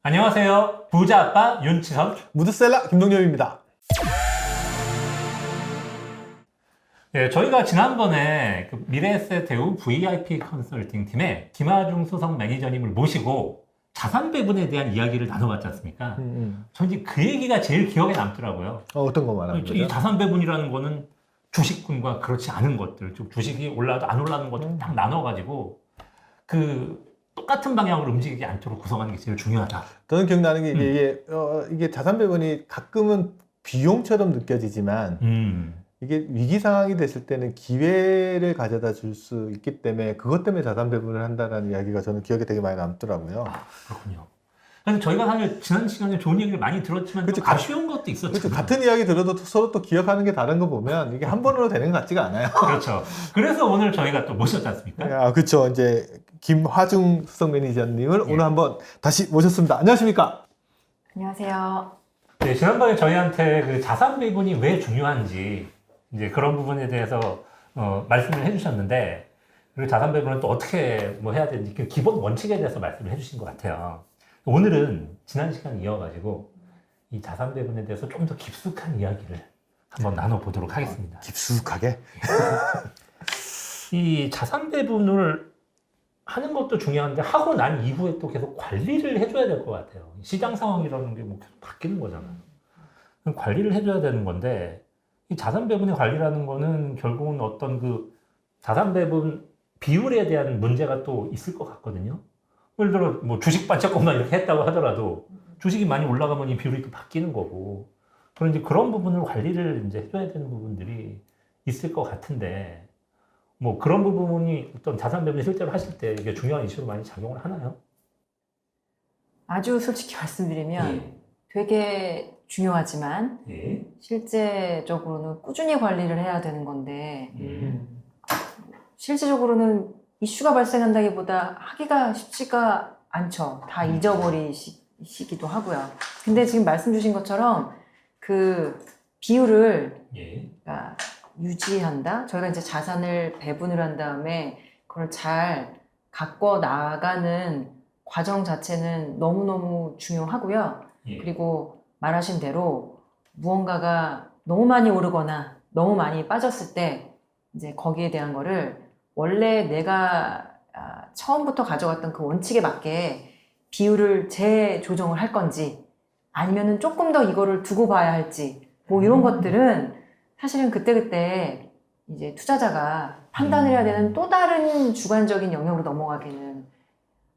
안녕하세요. 부자 아빠 윤치선. 무드셀러 김동엽입니다. 네, 저희가 지난번에 그 미래에셋 대우 VIP 컨설팅 팀의 김하중 수석 매니저님을 모시고 자산 배분에 대한 이야기를 나눠봤지 않습니까? 저는 이제 그 얘기가 제일 기억에 남더라고요. 어떤 거 말하는 거죠? 이 자산 배분이라는 거는 주식군과 그렇지 않은 것들, 즉 주식이 올라도 안 올라가는 것들 딱 나눠가지고 그 똑같은 방향으로 움직이지 않도록 구성하는 게 제일 중요하다. 저는 기억나는 게 이게 자산 배분이 가끔은 비용처럼 느껴지지만 이게 위기 상황이 됐을 때는 기회를 가져다 줄 수 있기 때문에 그것 때문에 자산 배분을 한다는 이야기가 저는 기억에 되게 많이 남더라고요. 그렇군요. 그래서 저희가 사실 지난 시간에 좋은 얘기를 많이 들었지만 좀 아쉬운 것도 있었죠. 그렇죠. 같은 이야기 들어도 서로 또 기억하는 게 다른 거 보면 이게 한 번으로 되는 것 같지가 않아요. 그렇죠. 그래서 오늘 저희가 또 모셨지 않습니까? 아, 그렇죠. 이제 김하중 수석 매니저님을 오늘 한번 다시 모셨습니다. 안녕하십니까? 안녕하세요. 네, 지난번에 저희한테 그 자산 배분이 왜 중요한지 이제 그런 부분에 대해서 말씀을 해주셨는데, 그리고 자산 배분은 또 어떻게 뭐 해야 되는지 그 기본 원칙에 대해서 말씀을 해주신 것 같아요. 오늘은 지난 시간 이어가지고 이 자산 배분에 대해서 좀 더 깊숙한 이야기를 한번 나눠보도록 하겠습니다. 깊숙하게? 이 자산 배분을 하는 것도 중요한데 하고 난 이후에 또 계속 관리를 해줘야 될 것 같아요. 시장 상황이라는 게 뭐 계속 바뀌는 거잖아요. 그럼 관리를 해줘야 되는 건데 이 자산 배분의 관리라는 거는 결국은 어떤 그 자산 배분 비율에 대한 문제가 또 있을 것 같거든요. 예를 들어 뭐 주식 반짝것만 이렇게 했다고 하더라도 주식이 많이 올라가면 이 비율이 또 바뀌는 거고, 그런 이제 그런 부분을 관리를 이제 해줘야 되는 부분들이 있을 것 같은데, 뭐 그런 부분이 어떤 자산 배분을 실제로 하실 때 이게 중요한 이슈로 많이 작용을 하나요? 아주 솔직히 말씀드리면 예. 되게 중요하지만 예. 실제적으로는 꾸준히 관리를 해야 되는 건데 예. 실제적으로는 이슈가 발생한다기보다 하기가 쉽지가 않죠. 다 잊어버리시기도 하고요. 근데 지금 말씀 주신 것처럼 그 비율을 예. 그러니까 유지한다? 저희가 이제 자산을 배분을 한 다음에 그걸 잘 갖고 나가는 과정 자체는 너무너무 중요하고요. 예. 그리고 말하신 대로 무언가가 너무 많이 오르거나 너무 많이 빠졌을 때 이제 거기에 대한 거를 원래 내가 처음부터 가져갔던 그 원칙에 맞게 비율을 재조정을 할 건지 아니면은 조금 더 이거를 두고 봐야 할지 뭐 이런 것들은 사실은 그때그때 이제 투자자가 판단을 해야 되는 또 다른 주관적인 영역으로 넘어가기는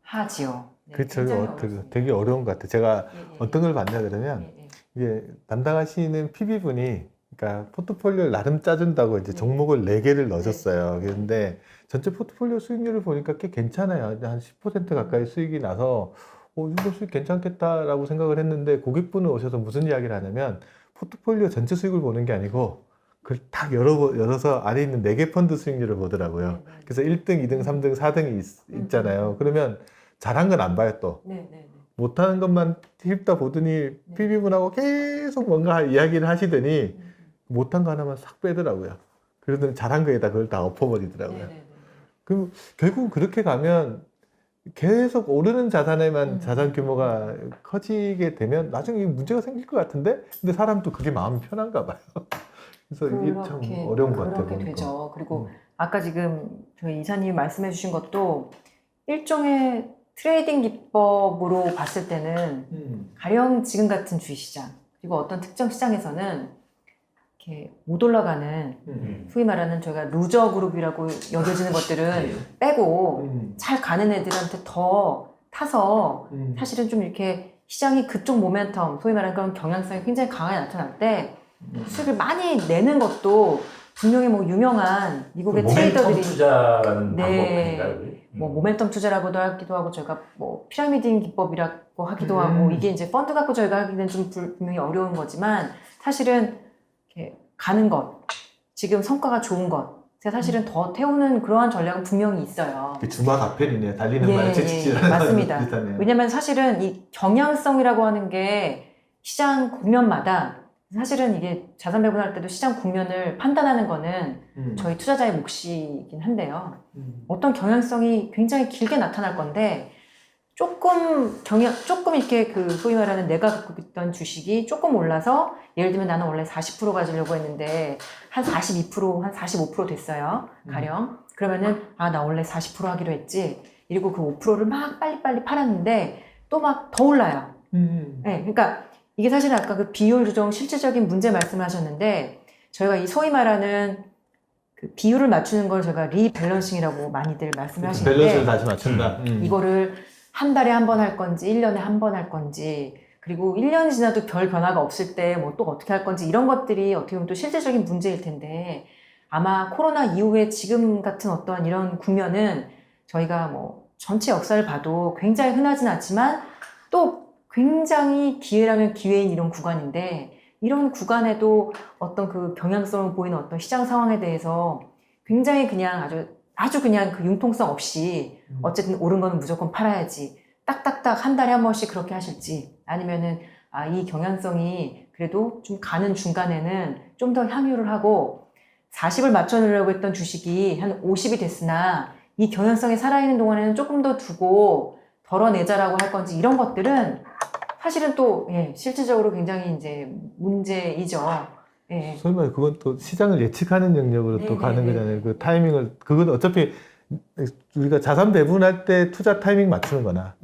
하지요. 네, 그렇죠. 굉장히 되게, 어렵습니다. 되게 어려운 것 같아요. 제가 어떤 걸 봤냐 그러면 예, 예. 이게 담당하시는 PB분이 그러니까 포트폴리오를 나름 짜준다고 이제 종목을 4개를 넣어줬어요. 그런데 전체 포트폴리오 수익률을 보니까 꽤 괜찮아요. 한 10% 가까이 수익이 나서 이거 수익 괜찮겠다라고 생각을 했는데 고객분은 오셔서 무슨 이야기를 하냐면 포트폴리오 전체 수익을 보는 게 아니고 그걸 딱 열어서 안에 있는 4개 펀드 수익률을 보더라고요. 그래서 1등, 2등, 3등, 4등이 있잖아요. 그러면 잘한 건 안 봐요 또. 못하는 것만 힙다 보더니 PB분하고 계속 뭔가 이야기를 하시더니 못한 거 하나만 싹 빼더라고요. 그러더니 잘한 거에다 그걸 다 엎어버리더라고요. 그럼 결국 그렇게 가면 계속 오르는 자산에만 자산 규모가 커지게 되면 나중에 문제가 생길 것 같은데, 근데 사람도 그게 마음이 편한가 봐요. 그래서 이게 참 어려운 것 같아요. 그렇게 되죠. 그리고 아까 지금 저희 이사님이 말씀해 주신 것도 일종의 트레이딩 기법으로 봤을 때는 가령 지금 같은 주식시장 그리고 어떤 특정 시장에서는 이렇게 못 올라가는 소위 말하는 저희가 루저 그룹이라고 여겨지는 것들은 빼고 잘 가는 애들한테 더 타서 사실은 좀 이렇게 시장이 그쪽 모멘텀 소위 말하는 그런 경향성이 굉장히 강하게 나타날 때 수익을 많이 내는 것도 분명히 뭐 유명한 미국의 트레이더들이 모멘텀 투자라는 방법 아닌가요? 뭐 모멘텀 투자라고도 하기도 하고 저희가 뭐 피라미딩 기법이라고 하기도 하고 이게 이제 펀드 갖고 저희가 하기는 좀 분명히 어려운 거지만 사실은 이렇게 가는 것 지금 성과가 좋은 것 제가 사실은 더 태우는 그러한 전략은 분명히 있어요. 주막 앞편이네요. 달리는 말에 채찍질하는 맞습니다. 비슷하네요. 왜냐하면 사실은 이 경향성이라고 하는 게 시장 국면마다 사실은 이게 자산 배분할 때도 시장 국면을 판단하는 거는 저희 투자자의 몫이긴 한데요. 어떤 경향성이 굉장히 길게 나타날 건데 조금 이렇게 그 소위 말하는 내가 갖고 있던 주식이 조금 올라서 예를 들면 나는 원래 40% 가지려고 했는데 한 42%, 한 45% 됐어요. 가령. 그러면은 나 원래 40% 하기로 했지. 그리고 그 5%를 막 빨리빨리 팔았는데 또 막 더 올라요. 네, 그러니까 이게 사실은 아까 그 비율 조정 실질적인 문제 말씀을 하셨는데 저희가 이 소위 말하는 그 비율을 맞추는 걸 제가 리밸런싱이라고 많이들 말씀을 하시는데 밸런스를 다시 맞춘다. 이거를 한 달에 한 번 할 건지 1년에 한 번 할 건지 그리고 1년이 지나도 별 변화가 없을 때 뭐 또 어떻게 할 건지 이런 것들이 어떻게 보면 또 실질적인 문제일 텐데 아마 코로나 이후에 지금 같은 어떠한 이런 국면은 저희가 뭐 전체 역사를 봐도 굉장히 흔하진 않지만 또 굉장히 기회라면 기회인 이런 구간인데 이런 구간에도 어떤 그 경향성을 보이는 어떤 시장 상황에 대해서 굉장히 그냥 아주 그냥 그 융통성 없이 어쨌든 오른 거는 무조건 팔아야지 딱딱딱 한 달에 한 번씩 그렇게 하실지 아니면은 이 경향성이 그래도 좀 가는 중간에는 좀 더 향유를 하고 40을 맞춰놓으려고 했던 주식이 한 50이 됐으나 이 경향성이 살아있는 동안에는 조금 더 두고 덜어내자라고 할 건지 이런 것들은 사실은 또 실질적으로 굉장히 이제 문제이죠. 예. 소위 말해 그건 또 시장을 예측하는 영역으로 또 가는 거잖아요. 그 타이밍을 그건 어차피 우리가 자산 배분할 때 투자 타이밍 맞추는 거나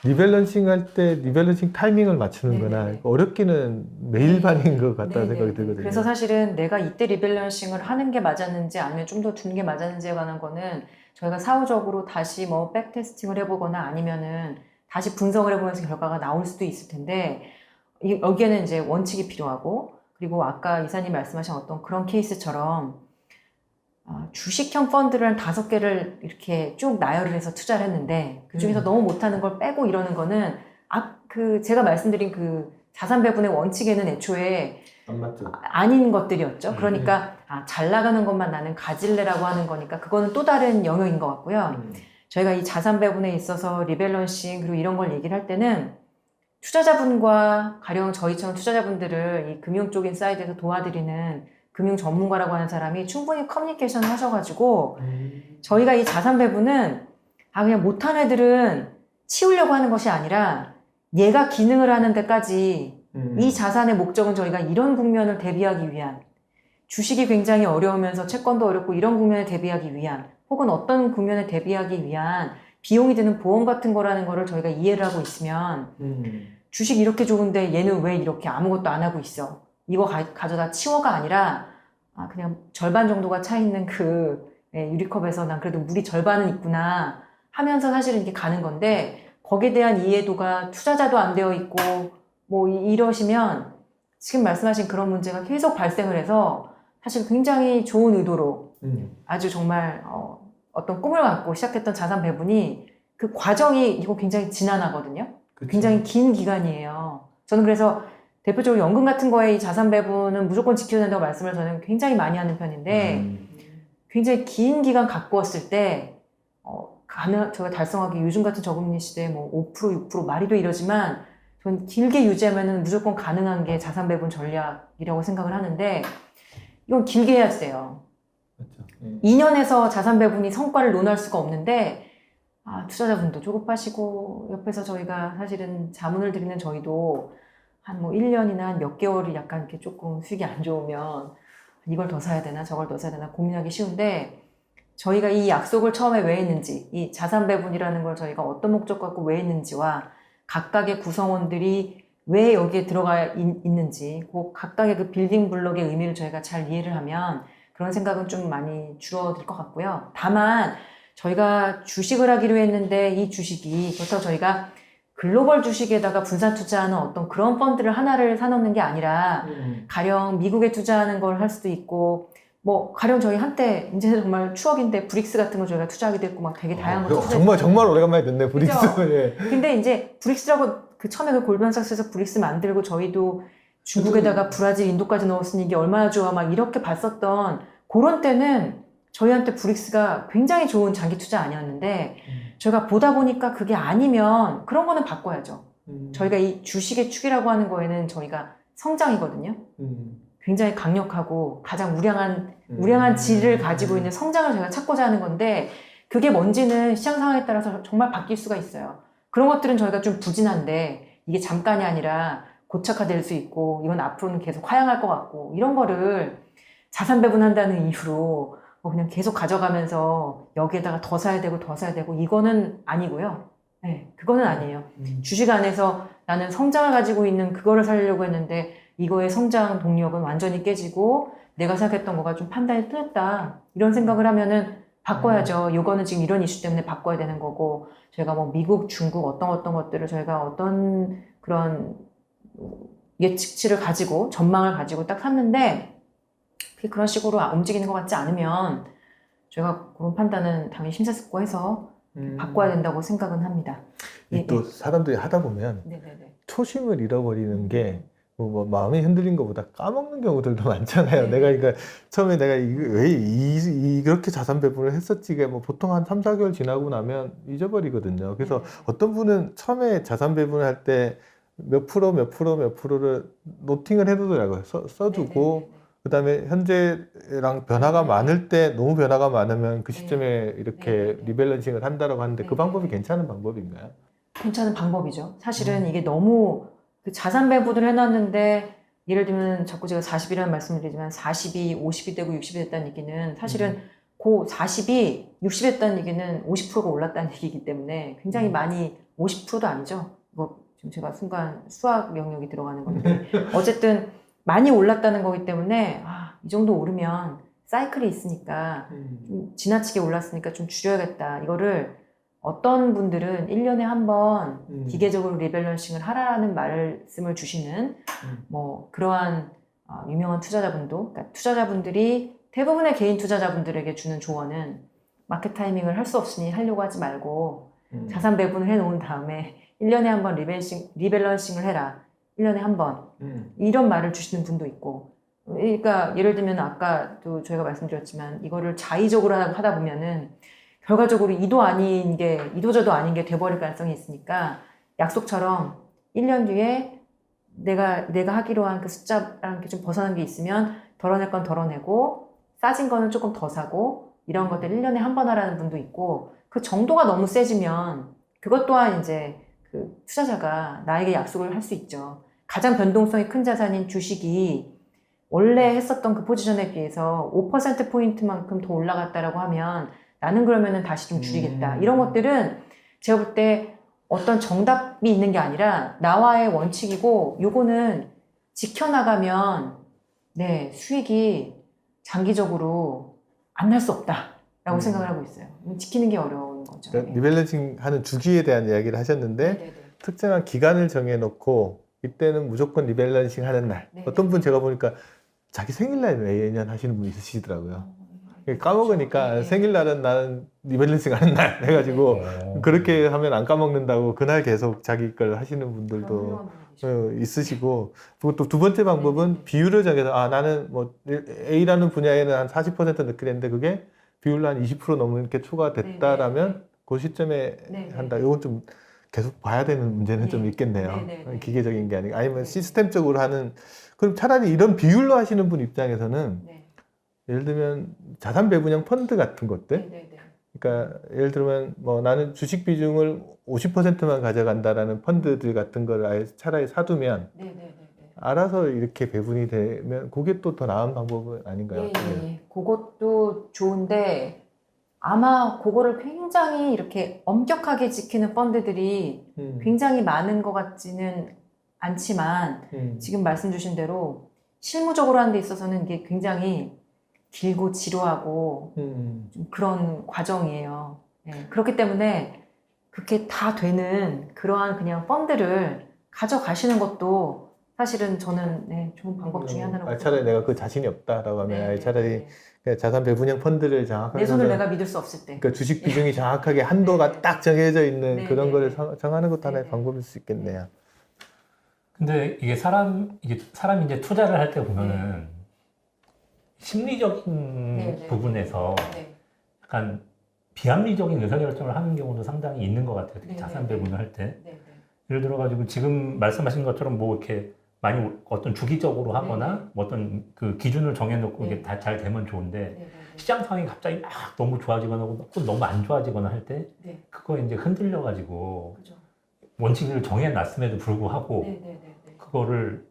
리밸런싱 할 때 리밸런싱 타이밍을 맞추는 거나 어렵기는 매일반인 것 같다는 생각이 들거든요. 그래서 사실은 내가 이때 리밸런싱을 하는 게 맞았는지 아니면 좀 더 두는 게 맞았는지에 관한 거는 저희가 사후적으로 다시 뭐 백테스팅을 해보거나 아니면은 다시 분석을 해보면서 결과가 나올 수도 있을 텐데 여기에는 이제 원칙이 필요하고 그리고 아까 이사님 말씀하신 어떤 그런 케이스처럼 주식형 펀드를 한 5개를 이렇게 쭉 나열을 해서 투자를 했는데 그 중에서 너무 못하는 걸 빼고 이러는 거는 제가 말씀드린 그 자산 배분의 원칙에는 애초에 안 맞죠. 아닌 것들이었죠. 그러니까 잘 나가는 것만 나는 가질래라고 하는 거니까 그거는 또 다른 영역인 것 같고요. 저희가 이 자산 배분에 있어서 리밸런싱 그리고 이런 걸 얘기를 할 때는 투자자분과 가령 저희처럼 투자자분들을 이 금융 쪽인 사이드에서 도와드리는 금융 전문가라고 하는 사람이 충분히 커뮤니케이션을 하셔가지고 저희가 이 자산 배분은 그냥 못한 애들은 치우려고 하는 것이 아니라 얘가 기능을 하는 데까지 이 자산의 목적은 저희가 이런 국면을 대비하기 위한 주식이 굉장히 어려우면서 채권도 어렵고 이런 국면에 대비하기 위한 혹은 어떤 국면에 대비하기 위한 비용이 드는 보험 같은 거라는 거를 저희가 이해를 하고 있으면 주식 이렇게 좋은데 얘는 왜 이렇게 아무것도 안 하고 있어 이거 가져다 치워가 아니라 그냥 절반 정도가 차 있는 그 유리컵에서 난 그래도 물이 절반은 있구나 하면서 사실은 이렇게 가는 건데 거기에 대한 이해도가 투자자도 안 되어 있고 뭐 이러시면 지금 말씀하신 그런 문제가 계속 발생을 해서 사실 굉장히 좋은 의도로 아주 정말 어떤 꿈을 갖고 시작했던 자산 배분이 그 과정이 이거 굉장히 지난하거든요. 그쵸. 굉장히 긴 기간이에요. 저는 그래서 대표적으로 연금 같은 거에 이 자산 배분은 무조건 지켜야 된다고 말씀을 저는 굉장히 많이 하는 편인데 굉장히 긴 기간 갖고 왔을 때 저희가 달성하기 요즘 같은 저금리 시대에 뭐 5%, 6% 말이 돼 이러지만 저는 길게 유지하면은 무조건 가능한 게 자산 배분 전략이라고 생각을 하는데 이건 길게 해야 돼요. 그렇죠. 2년에서 자산 배분이 성과를 논할 수가 없는데 투자자분도 조급하시고 옆에서 저희가 사실은 자문을 드리는 저희도 한 뭐 1년이나 한 몇 개월이 약간 이렇게 조금 수익이 안 좋으면 이걸 더 사야 되나 저걸 더 사야 되나 고민하기 쉬운데 저희가 이 약속을 처음에 왜 했는지 이 자산 배분이라는 걸 저희가 어떤 목적 갖고 왜 했는지와 각각의 구성원들이 왜 여기에 들어가 있는지 그 각각의 그 빌딩 블록의 의미를 저희가 잘 이해를 하면 그런 생각은 좀 많이 줄어들 것 같고요. 다만 저희가 주식을 하기로 했는데 이 주식이 그렇다고 저희가 글로벌 주식에다가 분산 투자하는 어떤 그런 펀드를 하나를 사놓는 게 아니라 가령 미국에 투자하는 걸 할 수도 있고 뭐 가령 저희 한때 이제 정말 추억인데 브릭스 같은 거 저희가 투자하기도 했고 막 되게 다양한 거 정말 오래간만에 듣네 브릭스. 예. 근데 이제 브릭스라고 그 처음에 그 골드만삭스에서 브릭스 만들고 저희도 중국에다가 브라질, 인도까지 넣었으니 이게 얼마나 좋아 막 이렇게 봤었던 그런 때는 저희한테 브릭스가 굉장히 좋은 장기 투자 아니었는데 저희가 보다 보니까 그게 아니면 그런 거는 바꿔야죠. 저희가 이 주식의 축이라고 하는 거에는 저희가 성장이거든요. 굉장히 강력하고 가장 우량한 질을 가지고 있는 성장을 저희가 찾고자 하는 건데 그게 뭔지는 시장 상황에 따라서 정말 바뀔 수가 있어요. 그런 것들은 저희가 좀 부진한데 이게 잠깐이 아니라 고착화될 수 있고 이건 앞으로는 계속 하향할 것 같고 이런 거를 자산 배분한다는 이유로 뭐 그냥 계속 가져가면서 여기에다가 더 사야 되고 더 사야 되고 이거는 아니고요. 네, 그거는 아니에요. 주식 안에서 나는 성장을 가지고 있는 그거를 살려고 했는데 이거의 성장 동력은 완전히 깨지고 내가 생각했던 거가 좀 판단이 틀렸다. 이런 생각을 하면은 바꿔야죠. 요거는 지금 이런 이슈 때문에 바꿔야 되는 거고 저희가 뭐 미국, 중국 어떤 것들을 저희가 어떤 그런 예측치를 가지고 전망을 가지고 딱 샀는데 그런 식으로 움직이는 것 같지 않으면 저희가 그런 판단은 당연히 심사숙고해서 바꿔야 된다고 생각은 합니다. 또 사람들이 하다 보면 네네네. 초심을 잃어버리는 게 뭐 마음이 흔들린 것보다 까먹는 경우들도 많잖아요. 네. 내가 그러니까 처음에 내가 왜 이렇게 자산 배분을 했었지? 이게 뭐 보통 한 3, 4개월 지나고 나면 잊어버리거든요. 그래서 어떤 분은 처음에 자산 배분을 할 때 몇 프로를 노팅을 해두더라고요. 써두고 그다음에 현재랑 변화가 많을 때 너무 변화가 많으면 그 시점에 이렇게 리밸런싱을 한다라고 하는데 그 방법이 괜찮은 방법인가요? 괜찮은 방법이죠. 사실은 이게 너무 그 자산 배분을 해놨는데 예를 들면 자꾸 제가 40이라는 말씀을 드리지만 40이 50이 되고 60이 됐다는 얘기는 사실은 그 40이 60이 됐다는 얘기는 50%가 올랐다는 얘기이기 때문에 굉장히 많이 50%도 아니죠. 뭐 지금 제가 순간 수학 영역이 들어가는 건데 어쨌든 많이 올랐다는 거기 때문에 이 정도 오르면 사이클이 있으니까 좀 지나치게 올랐으니까 좀 줄여야겠다. 이거를 어떤 분들은 1년에 한 번 기계적으로 리밸런싱을 하라는 말씀을 주시는 뭐 그러한 유명한 투자자분도 그러니까 투자자분들이 대부분의 개인 투자자분들에게 주는 조언은 마켓 타이밍을 할 수 없으니 하려고 하지 말고 자산 배분을 해놓은 다음에 1년에 한 번 리밸런싱을 해라. 1년에 한 번. 이런 말을 주시는 분도 있고 그러니까 예를 들면 아까도 저희가 말씀드렸지만 이거를 자의적으로 하다 보면은 결과적으로 이도저도 아닌 게 돼버릴 가능성이 있으니까 약속처럼 1년 뒤에 내가 하기로 한 그 숫자랑 좀 벗어난 게 있으면 덜어낼 건 덜어내고 싸진 거는 조금 더 사고 이런 것들 1년에 한 번 하라는 분도 있고 그 정도가 너무 세지면 그것 또한 이제 그 투자자가 나에게 약속을 할 수 있죠. 가장 변동성이 큰 자산인 주식이 원래 했었던 그 포지션에 비해서 5%포인트만큼 더 올라갔다라고 하면 나는 그러면은 다시 좀 줄이겠다. 이런 것들은 제가 볼 때 어떤 정답이 있는 게 아니라 나와의 원칙이고 요거는 지켜나가면 네, 수익이 장기적으로 안 날 수 없다라고 생각을 하고 있어요. 지키는 게 어려운 거죠. 그러니까 리밸런싱 하는 주기에 대한 이야기를 하셨는데 네네네. 특정한 기간을 정해놓고 이때는 무조건 리밸런싱 하는 날. 네. 어떤 분 제가 보니까 자기 생일날 매년 하시는 분이 있으시더라고요. 까먹으니까 네. 생일날은 나는 리밸런싱 하는 날 해가지고 그렇게 하면 안 까먹는다고 그날 계속 자기 걸 하시는 분들도 있으시고 그리고 또 두 번째 방법은 비율을 정해서 나는 뭐 A라는 분야에는 한 40% 넣게 되는데 그게 비율로 한 20% 넘게 초과됐다라면 그 시점에 한다. 이건 좀 계속 봐야 되는 문제는 좀 있겠네요. 기계적인 게 아니고 아니면 시스템적으로 하는 그럼 차라리 이런 비율로 하시는 분 입장에서는 예를 들면 자산 배분형 펀드 같은 것들 그러니까 예를 들면 뭐 나는 주식 비중을 50%만 가져간다라는 펀드들 같은 걸 아예 차라리 사두면 알아서 이렇게 배분이 되면 그게 또 더 나은 방법은 아닌가요? 그것도 좋은데 아마 그거를 굉장히 이렇게 엄격하게 지키는 펀드들이 굉장히 많은 것 같지는 않지만 지금 말씀 주신 대로 실무적으로 하는 데 있어서는 이게 굉장히 길고 지루하고 좀 그런 과정이에요. 그렇기 때문에 그렇게 다 되는 그러한 그냥 펀드를 가져가시는 것도 사실은 저는 좋은 방법 중에 하나라고 차라리 내가 그 자신이 없다라고 하면 차라리 자산 배분형 펀드를 정확하게 내 손을 내가 믿을 수 없을 때 그러니까 주식 비중이 정확하게 한도가 딱 정해져 있는 그런 거를 정하는 것도 하나의 방법일 수 있겠네요. 근데 이게 사람이 이제 투자를 할 때 보면은 심리적인 부분에서 약간 비합리적인 의사결정을 하는 경우도 상당히 있는 것 같아요. 특히 자산 배분을 할 때. 예를 들어가지고 지금 말씀하신 것처럼 뭐 이렇게 많이 어떤 주기적으로 하거나 뭐 어떤 그 기준을 정해놓고 이게 다 잘 되면 좋은데 시장 상황이 갑자기 막 너무 좋아지거나 또 너무 안 좋아지거나 할 때 그거 이제 흔들려가지고 원칙을 정해놨음에도 불구하고 그거를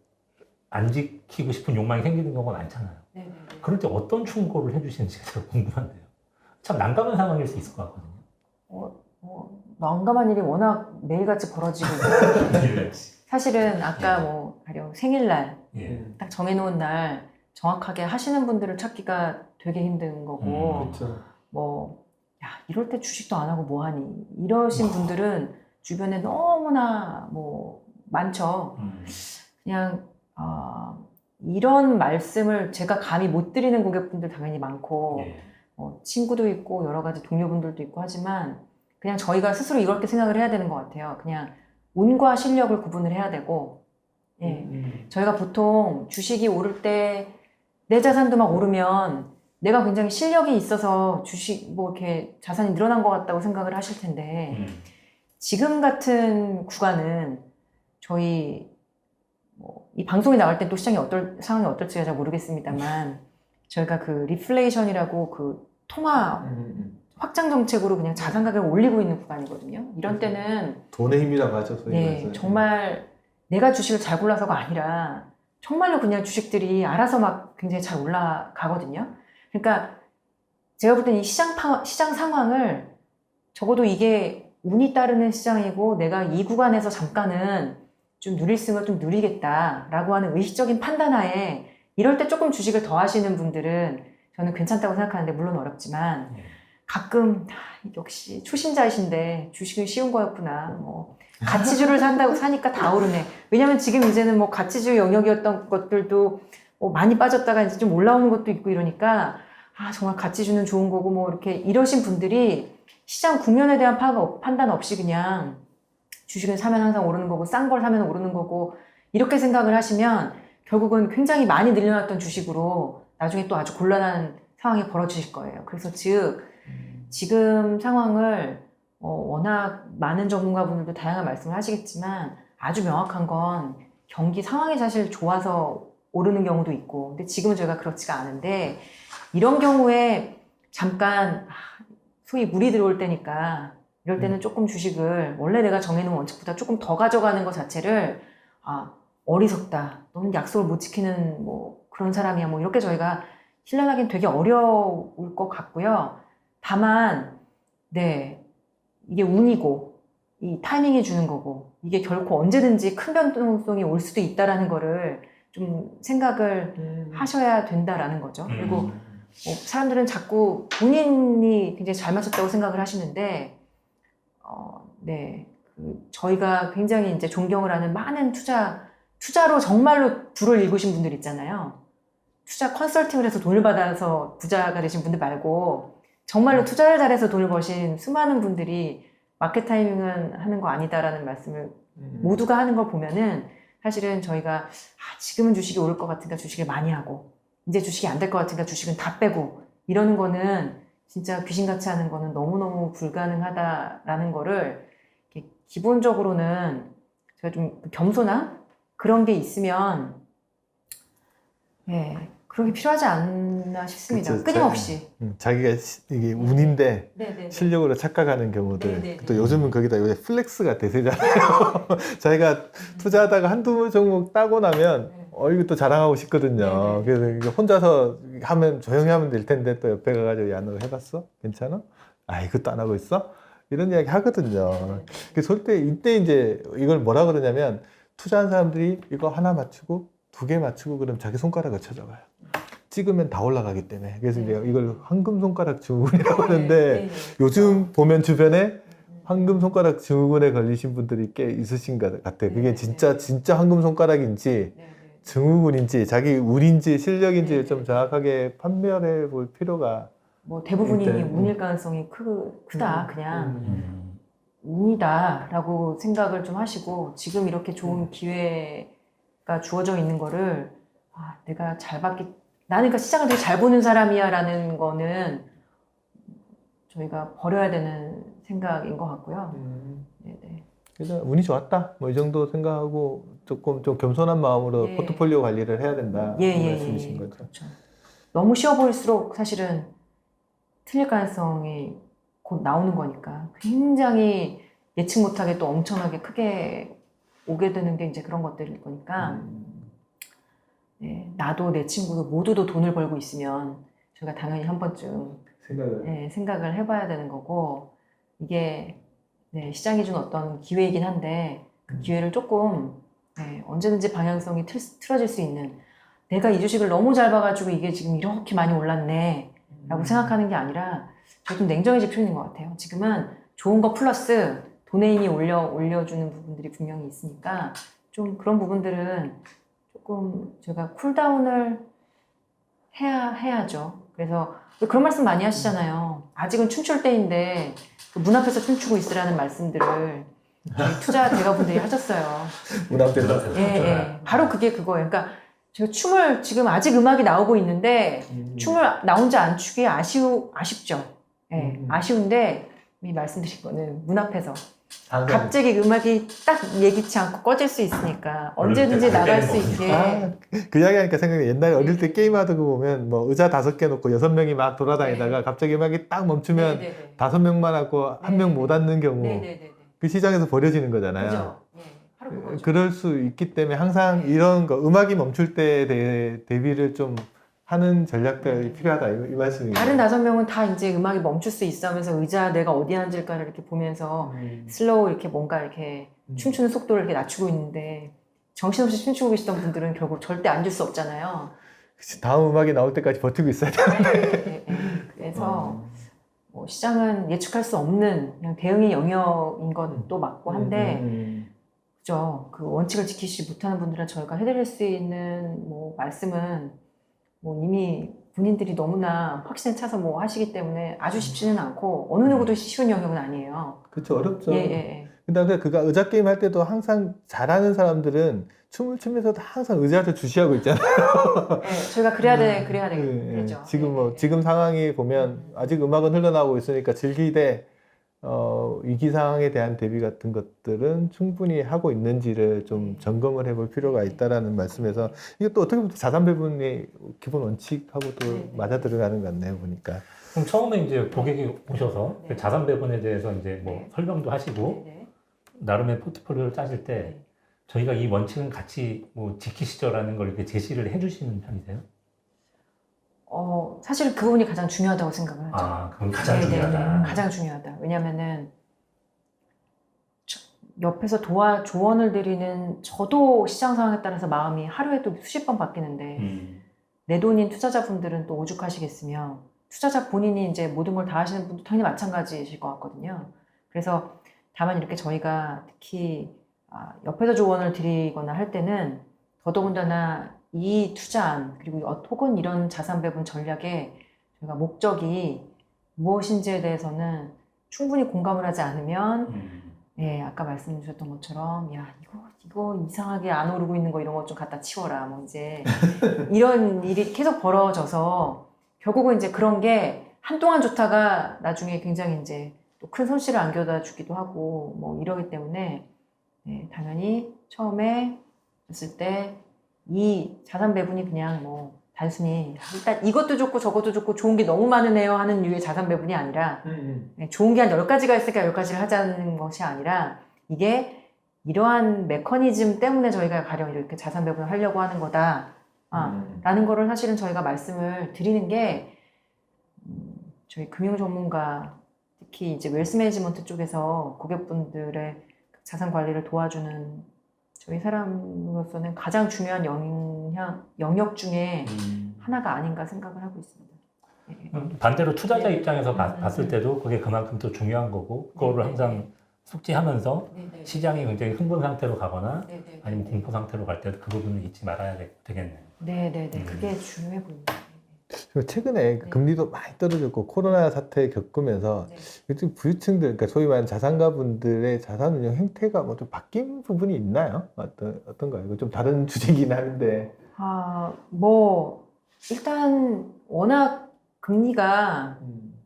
안 지키고 싶은 욕망이 생기는 경우가 많잖아요. 그럴 때 어떤 충고를 해주시는지가 제가 궁금한데요. 참 난감한 상황일 수 있을 것 같거든요. 난감한 일이 워낙 매일같이 벌어지고 사실은 아까 뭐 가령 생일날 예. 딱 정해놓은 날 정확하게 하시는 분들을 찾기가 되게 힘든 거고 그렇죠. 뭐 야, 이럴 때 주식도 안 하고 뭐 하니 이러신 분들은 주변에 너무나 뭐 많죠. 그냥 이런 말씀을 제가 감히 못 드리는 고객분들 당연히 많고 예. 친구도 있고 여러 가지 동료분들도 있고 하지만 그냥 저희가 스스로 이렇게 생각을 해야 되는 것 같아요. 그냥 운과 실력을 구분을 해야 되고 저희가 보통 주식이 오를 때 내 자산도 막 오르면 내가 굉장히 실력이 있어서 주식 뭐 이렇게 자산이 늘어난 것 같다고 생각을 하실 텐데 지금 같은 구간은 저희 이 방송이 나갈 때 또 시장이 상황이 어떨지가 잘 모르겠습니다만 저희가 그 리플레이션이라고 그 통화 확장 정책으로 그냥 자산 가격을 올리고 있는 구간이거든요. 이런 때는 돈의 힘이라고 하죠. 소위 말해서. 정말 내가 주식을 잘 골라서가 아니라 정말로 그냥 주식들이 알아서 막 굉장히 잘 올라가거든요. 그러니까 제가 볼 때는 이 시장 상황을 적어도 이게 운이 따르는 시장이고 내가 이 구간에서 잠깐은 좀 누릴승을 좀 누리겠다라고 하는 의식적인 판단하에 이럴 때 조금 주식을 더 하시는 분들은 저는 괜찮다고 생각하는데 물론 어렵지만 가끔 역시 초심자이신데 주식은 쉬운 거였구나. 뭐 가치주를 사니까 다 오르네. 왜냐면 지금 이제는 뭐 가치주 영역이었던 것들도 많이 빠졌다가 이제 좀 올라오는 것도 있고 이러니까 정말 가치주는 좋은 거고 뭐 이렇게 이러신 분들이 시장 국면에 대한 판단 없이 그냥 주식은 사면 항상 오르는 거고 싼 걸 사면 오르는 거고 이렇게 생각을 하시면 결국은 굉장히 많이 늘려놨던 주식으로 나중에 또 아주 곤란한 상황이 벌어지실 거예요. 그래서 즉 지금 상황을 워낙 많은 전문가분들도 다양한 말씀을 하시겠지만 아주 명확한 건 경기 상황이 사실 좋아서 오르는 경우도 있고 근데 지금은 저희가 그렇지가 않은데 이런 경우에 잠깐 소위 물이 들어올 때니까 이럴 때는 조금 주식을 원래 내가 정해놓은 원칙보다 조금 더 가져가는 것 자체를 어리석다. 너는 약속을 못 지키는 뭐 그런 사람이야. 뭐 이렇게 저희가 신뢰하기는 되게 어려울 것 같고요. 다만 이게 운이고 이 타이밍이 주는 거고 이게 결코 언제든지 큰 변동성이 올 수도 있다라는 거를 좀 생각을 하셔야 된다라는 거죠. 그리고 사람들은 자꾸 본인이 굉장히 잘 맞췄다고 생각을 하시는데 저희가 굉장히 이제 존경을 하는 많은 투자로 정말로 불을 일구신 분들 있잖아요. 투자 컨설팅을 해서 돈을 받아서 부자가 되신 분들 말고 정말로 투자를 잘해서 돈을 버신 수많은 분들이 마켓 타이밍은 하는 거 아니다라는 말씀을 모두가 하는 걸 보면은 사실은 저희가 지금은 주식이 오를 것 같으니까 주식을 많이 하고 이제 주식이 안 될 것 같으니까 주식은 다 빼고 이러는 거는 진짜 귀신같이 하는 거는 너무너무 불가능하다라는 거를 기본적으로는 제가 좀 겸손한 그런 게 있으면 그런 게 필요하지 않나 싶습니다. 그쵸, 끊임없이. 자기가 이게 운인데 네네네. 실력으로 착각하는 경우들. 네네네. 또 요즘은 거기다 요새 플렉스가 대세잖아요. 자기가 투자하다가 한두 종목 따고 나면 이거 또 자랑하고 싶거든요. 네네. 그래서 이게 혼자서 하면 조용히 하면 될 텐데 또 옆에 가가지고 야, 너 해봤어? 괜찮아? 이것도 안 하고 있어? 이런 이야기 하거든요. 그래서 이때 이제 이걸 뭐라 그러냐면 투자한 사람들이 이거 하나 맞추고 2개 맞추고 그럼 자기 손가락을 찾아가요. 찍으면 다 올라가기 때문에. 그래서 이제 이걸 황금 손가락 증후군이라고 하는데 요즘 보면 주변에 황금 손가락 증후군에 걸리신 분들이 꽤 있으신 것 같아요. 그게 진짜 황금 손가락인지 증후군인지 자기 운인지 실력인지 좀 정확하게 판별해 볼 필요가 뭐 대부분이 일단, 운일 가능성이 크다. 그냥 운이다라고 생각을 좀 하시고 지금 이렇게 좋은 기회가 주어져 있는 거를 내가 잘 봤기 나는 그러니까 시장을 되게 잘 보는 사람이야라는 거는 저희가 버려야 되는 생각인 것 같고요. 네네. 그래서 운이 좋았다. 뭐 이 정도 생각하고 조금 좀 겸손한 마음으로 포트폴리오 관리를 해야 된다. 말씀이신 거죠. 그렇죠. 너무 쉬워 보일수록 사실은 틀릴 가능성이 곧 나오는 거니까 굉장히 예측 못하게 또 엄청나게 크게 오게 되는 게 이제 그런 것들일 거니까 네, 나도 내 친구도 모두도 돈을 벌고 있으면 저희가 당연히 한 번쯤 생각을 해봐야 되는 거고 이게 네, 시장이 준 어떤 기회이긴 한데 그 기회를 조금 네, 언제든지 방향성이 틀어질 수 있는 내가 이 주식을 너무 잘 봐가지고 이게 지금 이렇게 많이 올랐네 라고 생각하는 게 아니라 좀 냉정해질 필요 있는 것 같아요. 지금은 좋은 거 플러스 돈의 힘이 올려주는 부분들이 분명히 있으니까 좀 그런 부분들은 조금 제가 쿨다운을 해야죠. 그래서 그런 말씀 많이 하시잖아요. 아직은 춤출 때인데 문 앞에서 춤추고 있으라는 말씀들을 투자 대가분들이 하셨어요. 문 앞에서. 예. 바로 그게 그거예요. 그러니까 제가 춤을 지금 아직 음악이 나오고 있는데 춤을 나 혼자 안 추기 아쉽죠. 예. 아쉬운데 이 말씀드린 거는 문 앞에서 갑자기 음악이 딱 예기치 않고 꺼질 수 있으니까 언제든지 나갈 수 있게. 그 이야기 하니까 생각나. 옛날에 어릴 때 게임하던 거 보면 뭐 의자 5개 놓고 6명이 막 돌아다니다가 갑자기 음악이 딱 멈추면 5명만 하고 한 명 못 앉는 경우 그 시장에서 버려지는 거잖아요. 그죠? 바로 그거죠. 그럴 수 있기 때문에 항상 이런 거 음악이 멈출 때 대비를 좀 하는 전략들이 필요하다 이 말씀이에요. 다른 5명은 다 이제 음악이 멈출 수 있어 하면서 의자 내가 어디 앉을까를 이렇게 보면서 슬로우 이렇게 뭔가 이렇게 춤추는 속도를 이렇게 낮추고 있는데 정신없이 춤추고 계시던 분들은 결국 절대 앉을 수 없잖아요. 그치, 다음 음악이 나올 때까지 버티고 있어야 돼. 그래서 뭐 시장은 예측할 수 없는 그냥 대응의 영역인 것도 맞고 한데 그죠. 그 원칙을 지키지 못하는 분들은 저희가 해드릴 수 있는 뭐 말씀은 뭐 이미 본인들이 너무나 확신에 차서 뭐 하시기 때문에 아주 쉽지는 않고 어느 누구도 쉬운 영역은 아니에요. 그렇죠. 어렵죠. 예. 근데 그가 의자 게임 할 때도 항상 잘하는 사람들은 춤을 추면서도 항상 의자를 주시하고 있잖아요. 예, 저희가 그래야 되죠. 지금 뭐 지금 상황이 보면 아직 음악은 흘러나오고 있으니까 즐기되 위기 상황에 대한 대비 같은 것들은 충분히 하고 있는지를 좀 점검을 해볼 필요가 있다라는 말씀에서 이것도 어떻게 보면 자산 배분의 기본 원칙하고도 맞아 들어가는 것 같네요 보니까. 그럼 처음에 이제 고객이 오셔서 네. 그 자산 배분에 대해서 이제 뭐 네. 설명도 하시고 나름의 포트폴리오를 짜실 때 저희가 이 원칙은 같이 뭐 지키시죠라는 걸 이렇게 제시를 해주시는 편이세요? 사실 그 부분이 가장 중요하다고 생각을 하죠. 아, 그건 가장 중요하다. 가장 중요하다. 왜냐면은 옆에서 조언을 드리는 저도 시장 상황에 따라서 마음이 하루에도 수십 번 바뀌는데 내 돈인 투자자분들은 또 오죽하시겠으며 투자자 본인이 이제 모든 걸 다 하시는 분도 당연히 마찬가지이실 것 같거든요. 그래서 다만 이렇게 저희가 특히 옆에서 조언을 드리거나 할 때는 더더군다나 이 투자안 그리고 혹은 이런 자산 배분 전략의 저희가 목적이 무엇인지에 대해서는 충분히 공감을 하지 않으면 예, 아까 말씀 주셨던 것처럼 야 이거 이상하게 안 오르고 있는 거 이런 거 좀 갖다 치워라 뭐 이제 이런 일이 계속 벌어져서 결국은 이제 그런 게 한동안 좋다가 나중에 굉장히 이제 또 큰 손실을 안겨다 주기도 하고 뭐 이러기 때문에 네, 당연히 처음에 했을 때 이 자산 배분이 그냥 뭐 단순히 일단 이것도 좋고 저것도 좋고 좋은 게 너무 많으네요 하는 류의 자산 배분이 아니라 네, 좋은 게 한 10가지가 있으니까 10가지를 하자는 것이 아니라 이게 이러한 메커니즘 때문에 저희가 가령 이렇게 자산 배분을 하려고 하는 거다 라는 거를 사실은 저희가 말씀을 드리는 게 저희 금융 전문가 특히 이제 웰스 매니지먼트 쪽에서 고객분들의 자산 관리를 도와주는 저희 사람으로서는 가장 중요한 영역 중에 하나가 아닌가 생각을 하고 있습니다. 반대로 투자자 네. 입장에서 봤을 때도 그게 그만큼 또 중요한 거고 그거를 항상 숙지하면서 시장이 굉장히 흥분 상태로 가거나 아니면 공포 상태로 갈 때도 그 부분을 잊지 말아야 되겠네요. 네네네. 그게 중요해 보입니다. 최근에 금리도 많이 떨어졌고 코로나 사태 겪으면서 요즘 부유층들, 그러니까 소위 말하는 자산가분들의 자산 운용 형태가 뭐 좀 바뀐 부분이 있나요? 어떤가요? 이거 좀 다른 주제이긴 한데. 뭐 일단 워낙 금리가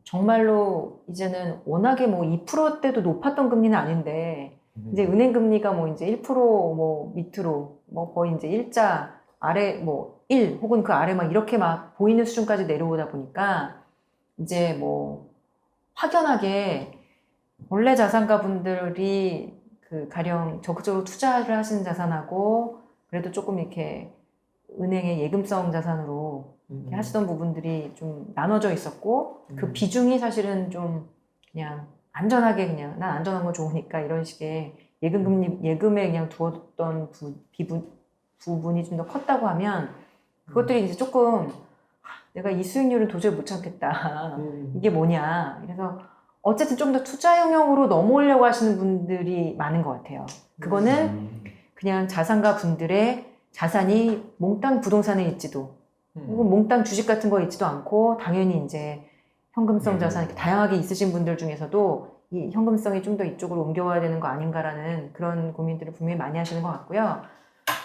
정말로 이제는 워낙에 뭐 2%대도 높았던 금리는 아닌데 이제 은행 금리가 뭐 이제 1% 뭐 밑으로 뭐 거의 이제 일자 아래 뭐 1 혹은 그 아래 막 이렇게 막 보이는 수준까지 내려오다 보니까 이제 뭐 확연하게 원래 자산가분들이 그 가령 적극적으로 투자를 하시는 자산하고 그래도 조금 이렇게 은행의 예금성 자산으로 이렇게 하시던 부분들이 좀 나눠져 있었고 그 비중이 사실은 좀 그냥 안전하게 그냥 난 안전한 거 좋으니까 이런 식의 예금에 그냥 두었던 부분이 좀 더 컸다고 하면 그것들이 이제 조금 내가 이 수익률은 도저히 못 참겠다. 이게 뭐냐. 그래서 어쨌든 좀 더 투자 영역으로 넘어오려고 하시는 분들이 많은 것 같아요. 그거는 그냥 자산가 분들의 자산이 몽땅 부동산에 있지도 혹은 몽땅 주식 같은 거 있지도 않고 당연히 이제 현금성 자산 이렇게 다양하게 있으신 분들 중에서도 이 현금성이 좀 더 이쪽으로 옮겨와야 되는 거 아닌가라는 그런 고민들을 분명히 많이 하시는 것 같고요.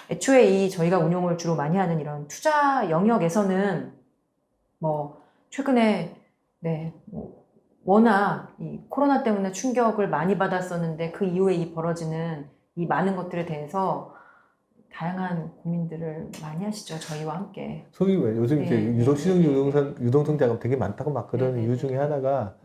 애초에 이 저희가 운용을 주로 많이 하는 이런 투자 영역에서는 뭐 최근에 뭐 워낙 이 코로나 때문에 충격을 많이 받았었는데 그 이후에 이 벌어지는 이 많은 것들에 대해서 다양한 고민들을 많이 하시죠. 저희와 함께. 소위 왜 요즘 이제 네, 유동시중 네, 유동성 자금 되게 많다고 막 그러는 네, 이유 네, 중에 네. 하나가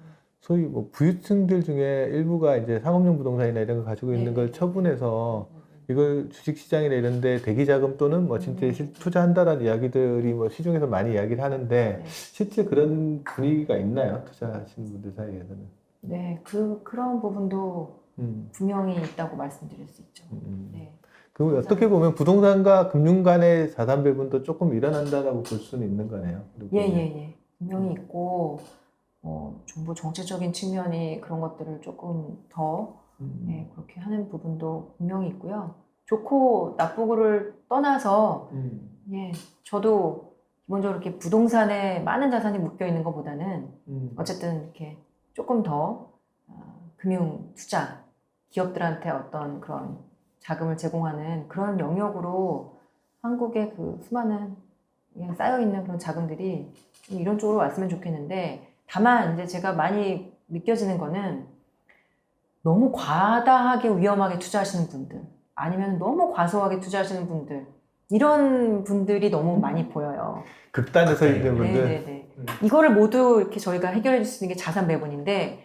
소위 뭐 부유층들 중에 일부가 이제 상업용 부동산이나 이런 걸 가지고 있는 걸 처분해서 이걸 주식시장이나 이런 데 대기자금 또는 뭐 진짜 투자한다라는 이야기들이 뭐 시중에서 많이 이야기를 하는데 실제 그런 분위기가 있나요? 투자하시는 분들 사이에서는? 네, 그런 부분도 분명히 있다고 말씀드릴 수 있죠. 네. 그럼 어떻게 보면 부동산과 금융 간의 자산 배분도 조금 일어난다라고 볼 수는 있는 거네요. 예. 분명히 있고, 정부 정책적인 측면이 그런 것들을 조금 더 그렇게 하는 부분도 분명히 있고요. 좋고 나쁘고를 떠나서, 저도 기본적으로 이렇게 부동산에 많은 자산이 묶여 있는 것보다는 어쨌든 이렇게 조금 더 금융 투자, 기업들한테 어떤 그런 자금을 제공하는 그런 영역으로 한국의 그 수많은 그냥 쌓여있는 그런 자금들이 좀 이런 쪽으로 왔으면 좋겠는데 다만 이제 제가 많이 느껴지는 거는 너무 과다하게 위험하게 투자하시는 분들 아니면 너무 과소하게 투자하시는 분들 이런 분들이 너무 많이 보여요. 극단에 서 있는 분들. 네네네. 이거를 모두 이렇게 저희가 해결해 줄 수 있는 게 자산 배분인데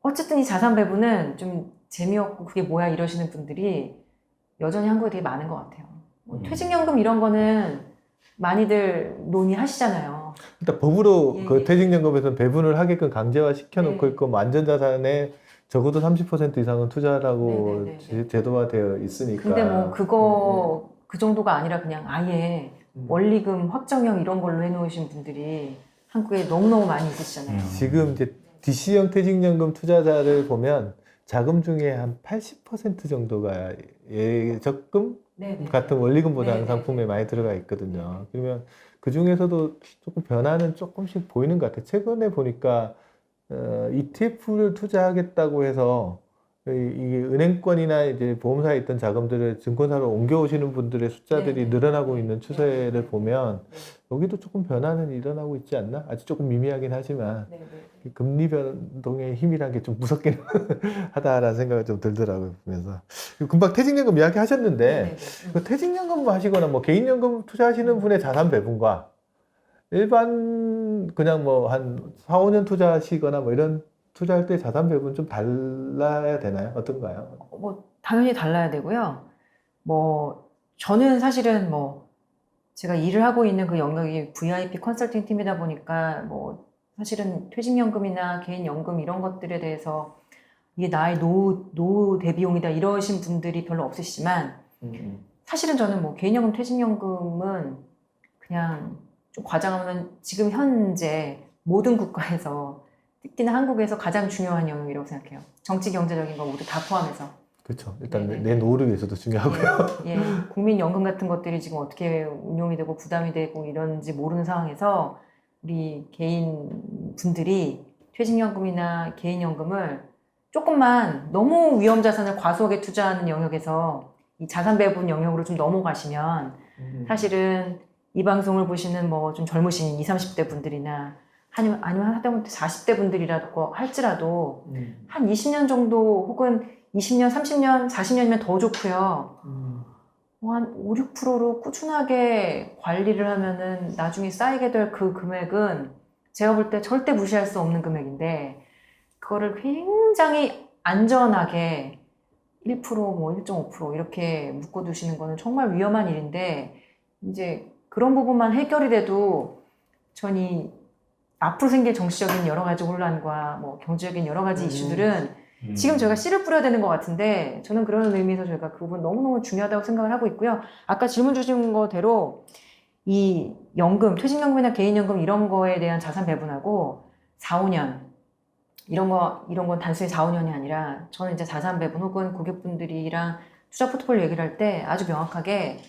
어쨌든 이 자산 배분은 좀 재미없고 그게 뭐야 이러시는 분들이 여전히 한국에 되게 많은 것 같아요. 뭐 퇴직연금 이런 거는 많이들 논의하시잖아요. 일단 법으로 예, 그 예. 퇴직연금에서는 배분을 하게끔 강제화 시켜놓고 네. 있고 뭐 안전자산에 적어도 30% 이상은 투자라고 네. 제도화되어 있으니까. 근데 뭐 그거 그 정도가 아니라 그냥 아예 원리금 확정형 이런 걸로 해놓으신 분들이 한국에 너무너무 많이 있으시잖아요. 지금 이제 DC형 퇴직연금 투자자를 보면 자금 중에 한 80% 정도가 예적금 네네. 같은 원리금 보장 네네. 상품에 많이 들어가 있거든요. 그러면 그 중에서도 조금 변화는 조금씩 보이는 것 같아요. 최근에 보니까 ETF를 투자하겠다고 해서 이게 은행권이나 이제 보험사에 있던 자금들을 증권사로 옮겨오시는 분들의 숫자들이 늘어나고 있는 추세를 보면 여기도 조금 변화는 일어나고 있지 않나? 아직 조금 미미하긴 하지만 금리 변동의 힘이란 게 좀 무섭긴 하다라는 생각이 좀 들더라고요, 보면서. 금방 퇴직연금 이야기 하셨는데, 그 퇴직연금 하시거나 뭐 개인연금 투자하시는 분의 자산 배분과 일반 그냥 뭐 한 4, 5년 투자하시거나 뭐 이런 투자할 때 자산 배분 좀 달라야 되나요? 어떤가요? 뭐 당연히 달라야 되고요. 뭐 저는 사실은 뭐 제가 일을 하고 있는 그 영역이 VIP 컨설팅 팀이다 보니까 뭐 사실은 퇴직연금이나 개인연금 이런 것들에 대해서 이게 나의 노후 대비용이다 이러신 분들이 별로 없으시지만 사실은 저는 뭐 개인연금, 퇴직연금은 그냥 좀 과장하면 지금 현재 모든 국가에서 특히나 한국에서 가장 중요한 영역이라고 생각해요. 정치, 경제적인 거 모두 다 포함해서. 그렇죠. 일단 내 노후를 위해서도 중요하고요. 예, 국민연금 같은 것들이 지금 어떻게 운용이 되고 부담이 되고 이런지 모르는 상황에서 우리 개인 분들이 퇴직연금이나 개인연금을 조금만 너무 위험자산을 과소하게 투자하는 영역에서 이 자산 배분 영역으로 좀 넘어가시면 사실은 이 방송을 보시는 뭐 좀 젊으신 20, 30대 분들이나 아니면 하다못해 40대 분들이라고 할지라도 한 20년 정도 혹은 20년, 30년, 40년이면 더 좋고요. 한 5, 6%로 꾸준하게 관리를 하면은 나중에 쌓이게 될 그 금액은 제가 볼 때 절대 무시할 수 없는 금액인데 그거를 굉장히 안전하게 1%, 뭐 1.5% 이렇게 묶어두시는 거는 정말 위험한 일인데 이제 그런 부분만 해결이 돼도 전이 앞으로 생길 정치적인 여러 가지 혼란과 뭐 경제적인 여러 가지 이슈들은 지금 저희가 씨를 뿌려야 되는 것 같은데 저는 그런 의미에서 저희가 그 부분 너무너무 중요하다고 생각을 하고 있고요. 아까 질문 주신 거대로 이 연금, 퇴직연금이나 개인연금 이런 거에 대한 자산 배분하고 4, 5년 이런 건 단순히 4, 5년이 아니라 저는 이제 자산 배분 혹은 고객분들이랑 투자 포트폴리오 얘기를 할 때 아주 명확하게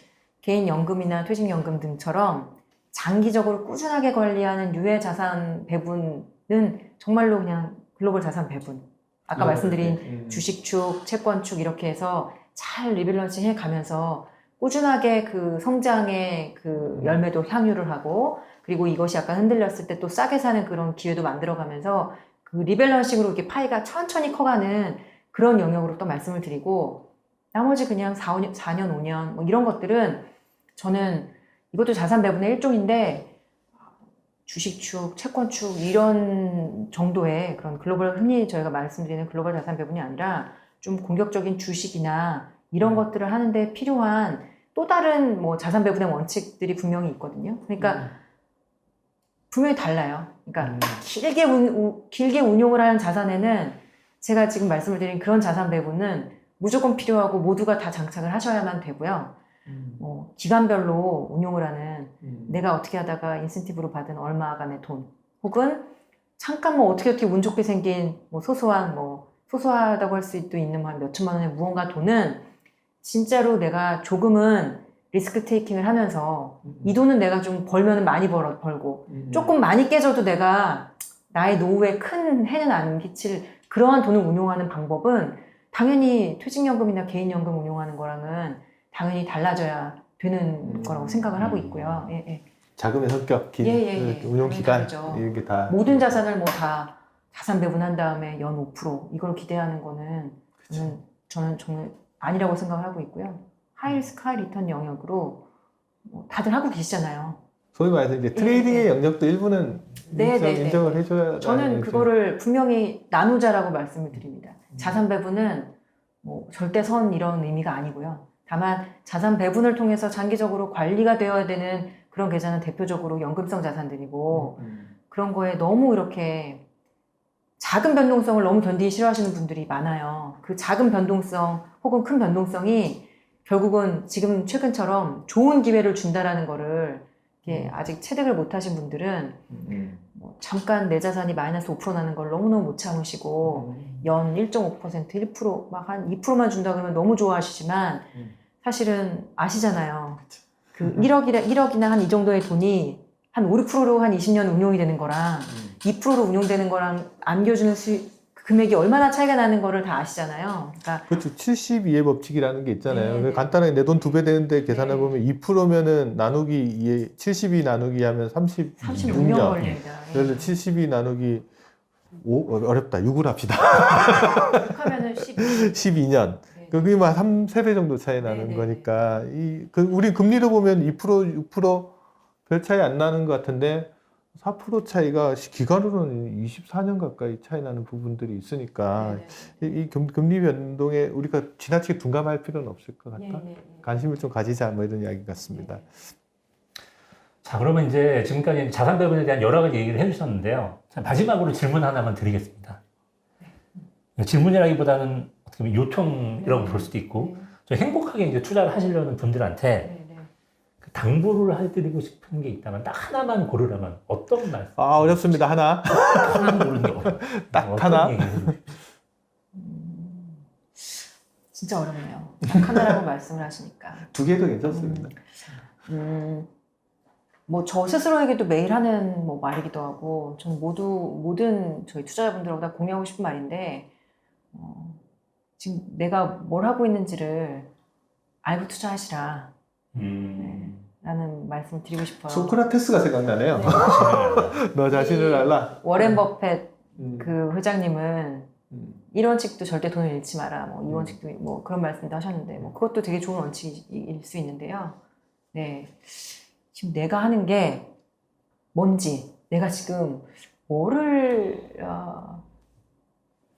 개인연금이나 퇴직연금 등처럼 장기적으로 꾸준하게 관리하는 유해 자산 배분은 정말로 그냥 글로벌 자산 배분. 아까 말씀드린 주식축, 채권축 이렇게 해서 잘 리밸런싱 해 가면서 꾸준하게 그 성장의 그 열매도 향유를 하고 그리고 이것이 약간 흔들렸을 때 또 싸게 사는 그런 기회도 만들어 가면서 그 리밸런싱으로 이렇게 파이가 천천히 커가는 그런 영역으로 또 말씀을 드리고 나머지 그냥 4년, 5년 뭐 이런 것들은 저는 이것도 자산 배분의 일종인데 주식축, 채권축 이런 정도의 그런 글로벌 흔히 저희가 말씀드리는 글로벌 자산 배분이 아니라 좀 공격적인 주식이나 이런 것들을 하는데 필요한 또 다른 뭐 자산 배분의 원칙들이 분명히 있거든요. 그러니까 분명히 달라요. 그러니까 길게 운용을 하는 자산에는 제가 지금 말씀을 드린 그런 자산 배분은 무조건 필요하고 모두가 다 장착을 하셔야만 되고요. 뭐 기간별로 운용을 하는 내가 어떻게 하다가 인센티브로 받은 얼마간의 돈 혹은 잠깐 뭐 어떻게 운 좋게 생긴 뭐 소소하다고 할 수도 있는 한 몇천만 원의 무언가 돈은 진짜로 내가 조금은 리스크 테이킹을 하면서 이 돈은 내가 좀 벌면 많이 벌고 조금 많이 깨져도 내가 나의 노후에 큰 해는 안 끼칠 그러한 돈을 운용하는 방법은 당연히 퇴직연금이나 개인연금 운용하는 거랑은 당연히 달라져야 되는 거라고 생각을 하고 있고요. 예, 예. 자금의 성격, 운용 기간 이런 게 다 모든 자산을 뭐 다 자산 배분한 다음에 연 5% 이걸 기대하는 거는 저는 정말 아니라고 생각을 하고 있고요. 하이 리스크 하이 리턴 영역으로 뭐 다들 하고 계시잖아요. 소위 말해서 이제 트레이딩의 영역도 일부는 인정을 해줘야 저는 그거를 분명히 나누자라고 말씀을 드립니다. 자산 배분은 뭐 절대 선 이런 의미가 아니고요. 다만 자산 배분을 통해서 장기적으로 관리가 되어야 되는 그런 계좌는 대표적으로 연금성 자산들이고 그런 거에 너무 이렇게 작은 변동성을 너무 견디기 싫어하시는 분들이 많아요. 그 작은 변동성 혹은 큰 변동성이 결국은 지금 최근처럼 좋은 기회를 준다라는 거를 아직 체득을 못 하신 분들은 뭐 잠깐 내 자산이 마이너스 5% 나는 걸 너무너무 못 참으시고 연 1.5%, 1%, 막 한 2%만 준다 그러면 너무 좋아하시지만 사실은 아시잖아요. 그 1억이나 한 이 정도의 돈이 한 5, 6%로 한 20년 운용이 되는 거랑 2%로 운용되는 거랑 안겨주는 금액이 얼마나 차이가 나는 거를 다 아시잖아요. 그러니까 그렇죠. 72의 법칙이라는 게 있잖아요. 간단하게 내 돈 2배 되는데 계산해 보면 2%면은 나누기 2에 72 나누기 하면 36년 걸립니다. 그래서 72 나누기 5 어렵다. 6을 합시다. 하면은 12년. 그게 뭐 3배 정도 차이 나는 거니까 우리 금리로 보면 2%, 6% 별 차이 안 나는 것 같은데 4% 차이가 기간으로는 24년 가까이 차이 나는 부분들이 있으니까 이 금리 변동에 우리가 지나치게 둔감할 필요는 없을 것 같다. 관심을 좀 가지자 뭐 이런 이야기 같습니다. 자, 그러면 이제 지금까지 자산 배분에 대한 여러 가지 얘기를 해주셨는데요. 자, 마지막으로 질문 하나만 드리겠습니다. 질문이라기보다는 어떻게 보면 요청이라고 볼 수도 있고, 좀 행복하게 이제 투자를 하시려는 분들한테 당부를 해드리고 싶은 게 있다면 딱 하나만 고르라면 어떤 말씀? 어렵습니다. 하나. 하나만 고르는 게 어려워요. 딱 하나. 진짜 어렵네요. 딱 하나라고 말씀을 하시니까. 2개도 괜찮습니다. 뭐 저 스스로에게도 매일 하는 뭐 말이기도 하고, 저는 모든 저희 투자자분들하고 다 공유하고 싶은 말인데, 지금 내가 뭘 하고 있는지를 알고 투자하시라. 라는 말씀을 드리고 싶어요. 소크라테스가 생각나네요. 너 자신을 알라. 워렌 버핏 그 회장님은 이 원칙도 절대 돈을 잃지 마라. 뭐 이 원칙도 뭐 그런 말씀도 하셨는데 뭐 그것도 되게 좋은 원칙일 수 있는데요. 네. 지금 내가 하는 게 뭔지, 내가 지금 뭐를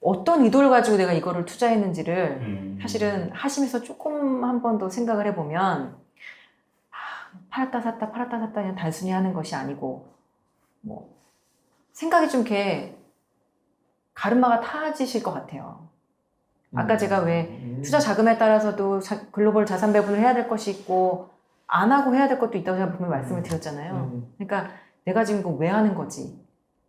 어떤 의도를 가지고 내가 이거를 투자했는지를 사실은 하시면서 조금 한 번 더 생각을 해보면 팔았다 샀다 그냥 단순히 하는 것이 아니고 뭐 생각이 좀 이렇게 가르마가 타지실 것 같아요. 아까 제가 왜 투자 자금에 따라서도 글로벌 자산 배분을 해야 될 것이 있고 안 하고 해야 될 것도 있다고 제가 분명히 말씀을 드렸잖아요. 그러니까 내가 지금 이거 왜 하는 거지?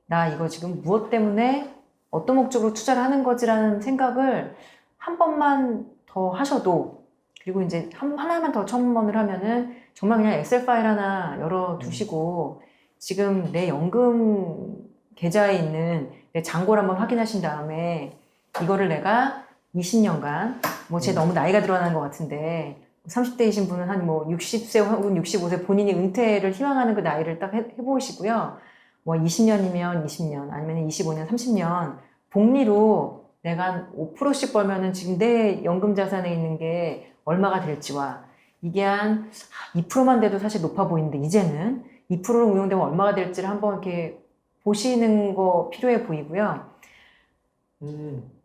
나 이거 지금 무엇 때문에 어떤 목적으로 투자를 하는 거지라는 생각을 한 번만 더 하셔도, 그리고 이제 하나만 더 첨언을 하면은 정말 그냥 엑셀 파일 하나 열어 두시고 지금 내 연금 계좌에 있는 내 잔고를 한번 확인하신 다음에 이거를 내가 20년간 뭐 제 너무 나이가 들어가는 것 같은데 30대이신 분은 한 뭐 60세 혹은 65세 본인이 은퇴를 희망하는 그 나이를 딱 해보시고요. 뭐 20년이면 20년, 아니면 25년, 30년 복리로 내가 한 5%씩 벌면은 지금 내 연금 자산에 있는 게 얼마가 될지와, 이게 한 2%만 돼도 사실 높아 보이는데 이제는 2%로 운용되면 얼마가 될지를 한번 이렇게 보시는 거 필요해 보이고요.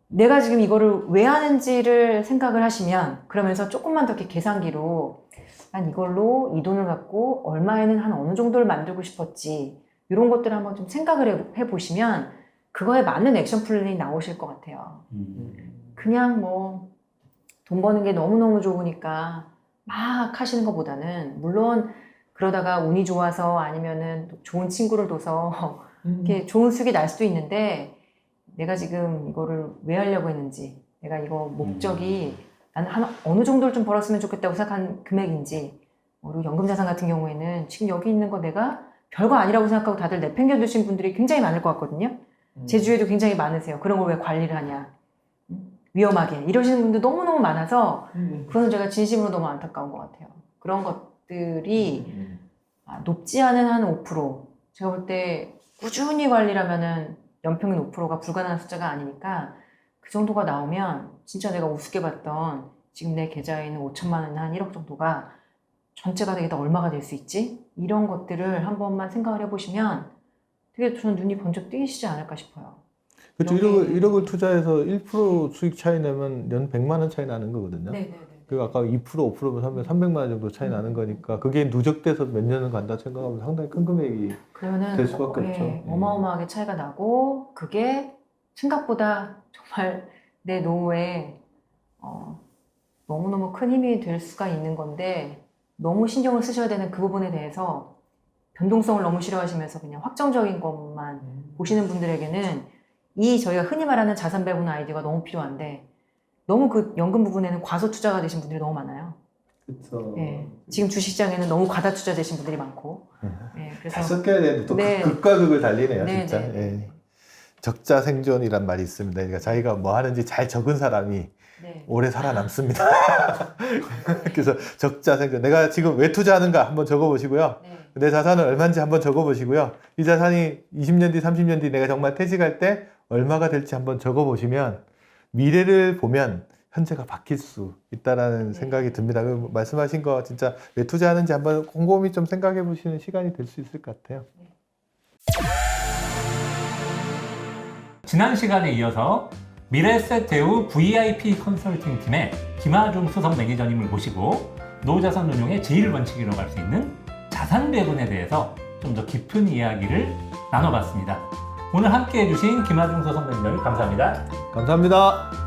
내가 지금 이거를 왜 하는지를 생각을 하시면, 그러면서 조금만 더 이렇게 계산기로 난 이걸로 이 돈을 갖고 얼마에는 한 어느 정도를 만들고 싶었지, 이런 것들을 한번 좀 생각을 해보시면 그거에 맞는 액션 플랜이 나오실 것 같아요. 그냥 뭐 돈 버는 게 너무너무 좋으니까 막 하시는 것보다는, 물론 그러다가 운이 좋아서 아니면은 좋은 친구를 둬서 이렇게 좋은 수익이 날 수도 있는데, 내가 지금 이거를 왜 하려고 했는지, 내가 이거 목적이 나는 한 어느 정도를 좀 벌었으면 좋겠다고 생각한 금액인지, 그리고 연금자산 같은 경우에는 지금 여기 있는 거 내가 별거 아니라고 생각하고 다들 내팽겨 두신 분들이 굉장히 많을 것 같거든요. 제 주위에도 굉장히 많으세요. 그런 걸 왜 관리를 하냐, 위험하게 이러시는 분들 너무너무 많아서 그거는 제가 진심으로 너무 안타까운 것 같아요. 그런 것들이 높지 않은 한 5%, 제가 볼 때 꾸준히 관리라면은 연평균 5%가 불가능한 숫자가 아니니까, 그 정도가 나오면 진짜 내가 우습게 봤던 지금 내 계좌에 있는 5천만 원이나 한 1억 정도가 전체가 되게 다 얼마가 될 수 있지? 이런 것들을 한 번만 생각을 해보시면 되게 저는 눈이 번쩍 뜨이시지 않을까 싶어요. 그렇죠. 이런 게- 1억을 투자해서 1% 수익 차이 내면 연 100만 원 차이 나는 거거든요. 네네네. 그 아까 2%, 5%면 하면 300만 원 정도 차이 나는 거니까, 그게 누적돼서 몇 년을 간다 생각하면 상당히 큰 금액이 그러면은 될 수밖에 없죠. 어마어마하게 차이가 나고, 그게 생각보다 정말 내 노후에 너무너무 큰 힘이 될 수가 있는 건데, 너무 신경을 쓰셔야 되는 그 부분에 대해서 변동성을 너무 싫어하시면서 그냥 확정적인 것만 보시는 분들에게는 이 저희가 흔히 말하는 자산 배분 아이디어가 너무 필요한데, 너무 그 연금 부분에는 과소 투자가 되신 분들이 너무 많아요. 그렇죠. 예. 지금 주식시장에는 너무 과다 투자되신 분들이 많고. 예. 그래서 잘 섞여야 되는데 또 네. 극과 극을 달리네요, 네, 진짜. 네, 네, 예. 네. 적자 생존이란 말이 있습니다. 그러니까 자기가 뭐 하는지 잘 적은 사람이 네. 오래 살아남습니다. 그래서 적자 생존. 내가 지금 왜 투자하는가 한번 적어보시고요. 네. 내 자산은 얼마인지 한번 적어보시고요. 이 자산이 20년 뒤, 30년 뒤 내가 정말 퇴직할 때 얼마가 될지 한번 적어보시면 미래를 보면 현재가 바뀔 수 있다라는 네. 생각이 듭니다. 그 말씀하신 거 진짜 왜 투자하는지 한번 곰곰이 좀 생각해 보시는 시간이 될 수 있을 것 같아요. 지난 시간에 이어서 미래에셋 대우 VIP 컨설팅 팀의 김하중 수석 매니저님을 모시고 노후자산 운용의 제1원칙이라고 할 수 있는 자산 배분에 대해서 좀 더 깊은 이야기를 나눠봤습니다. 오늘 함께 해주신 김하중 수석 매니저님 감사합니다. 감사합니다.